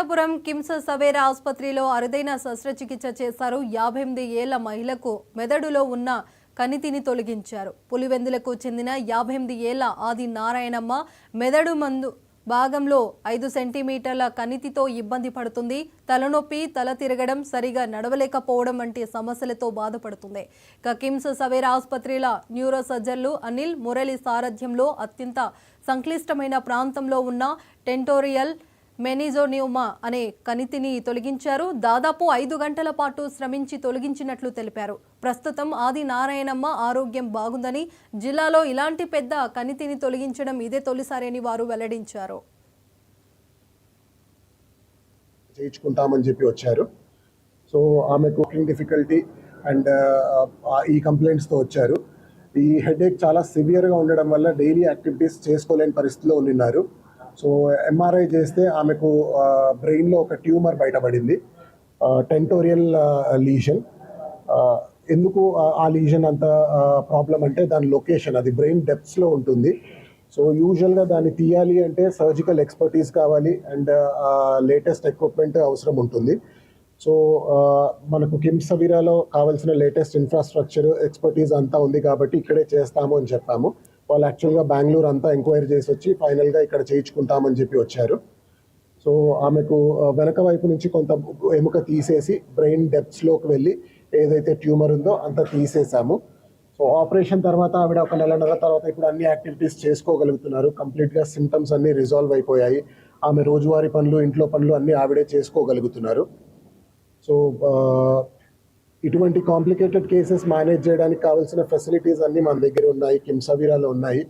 అనంతపురం కిమ్స్ సవేరా ఆసుపత్రిలో అరుదైన శస్త్రచికిత్స చేశారు. 58 ఏళ్ల మహిళకు మెదడులో ఉన్న కణితిని తొలగించారు. పులివెందులకు చెందిన 58 ఏళ్ల ఆది నారాయణమ్మ మెదడు మందు భాగంలో 5 సెంటీమీటర్ల కణితితో ఇబ్బంది పడుతుంది. తలనొప్పి, తల తిరగడం, సరిగా నడవలేకపోవడం వంటి సమస్యలతో బాధపడుతుంది. కిమ్స్ సవేరా ఆసుపత్రిలో న్యూరో సర్జన్లు అనిల్ మురళి సారథ్యంలో అత్యంత సంక్లిష్టమైన ప్రాంతంలో ఉన్న టెంటోరియల్ మెనిజోనియోమా అనే కణితిని తొలగించారు. దాదాపు 5 గంటల పాటు శ్రమించి తొలగించినట్లు తెలిపారు. ప్రస్తుతం ఆది నారాయణమ్మ ఆరోగ్యం బాగుందని, జిల్లాలో ఇలాంటి పెద్ద కణితిని తొలగించడం ఇదే తొలిసారని వారు వెల్లడించారు. చేయించుకుంటామని చెప్పి వచ్చారు. సో ఆమెకు వాకింగ్ డిఫికల్టీ అండ్ ఈ కంప్లైంట్స్తో వచ్చారు. ఈ హెడేక్ చాలా సివియర్గా ఉండడం వల్ల డైలీ యాక్టివిటీస్ చేసుకోలేని పరిస్థితిలో ఉన్నారు. సో ఎంఆర్ఐ చేస్తే ఆమెకు బ్రెయిన్లో ఒక ట్యూమర్ బయటపడింది, టెంటోరియల్ లీజన్. ఎందుకు ఆ లీజన్ అంత ప్రాబ్లం అంటే దాని లొకేషన్, అది బ్రెయిన్ డెప్త్స్లో ఉంటుంది. సో యూజువల్గా దాన్ని తీయాలి అంటే సర్జికల్ ఎక్స్పర్టీస్ కావాలి అండ్ లేటెస్ట్ ఎక్విప్మెంట్ అవసరం ఉంటుంది. సో మనకు కిమ్స్ సవేరాలో కావాల్సిన లేటెస్ట్ ఇన్ఫ్రాస్ట్రక్చర్, ఎక్స్పర్టీస్ అంతా ఉంది కాబట్టి ఇక్కడే చేస్తాము అని చెప్పాము. వాళ్ళు యాక్చువల్గా బెంగళూరు అంతా ఎంక్వైరీ చేసి వచ్చి ఫైనల్గా ఇక్కడ చేయించుకుంటామని చెప్పి వచ్చారు. సో ఆమెకు వెనక వైపు నుంచి కొంత ఎముక తీసేసి బ్రెయిన్ డెప్త్స్లోకి వెళ్ళి ఏదైతే ట్యూమర్ ఉందో అంతా తీసేసాము. సో ఆపరేషన్ తర్వాత ఆవిడ ఒక నెలన్నర తర్వాత ఇప్పుడు అన్ని యాక్టివిటీస్ చేసుకోగలుగుతున్నారు. కంప్లీట్గా సిమ్టమ్స్ అన్నీ రిజాల్వ్ అయిపోయాయి. ఆమె రోజువారీ పనులు, ఇంట్లో పనులు అన్నీ ఆవిడే చేసుకోగలుగుతున్నారు. సో ఇటువంటి కాంప్లికేటెడ్ కేసెస్ మేనేజ్ చేయడానికి కావాల్సిన ఫెసిలిటీస్ అన్నీ మన దగ్గర ఉన్నాయి, కిమ్స్ సవేరాలో ఉన్నాయి.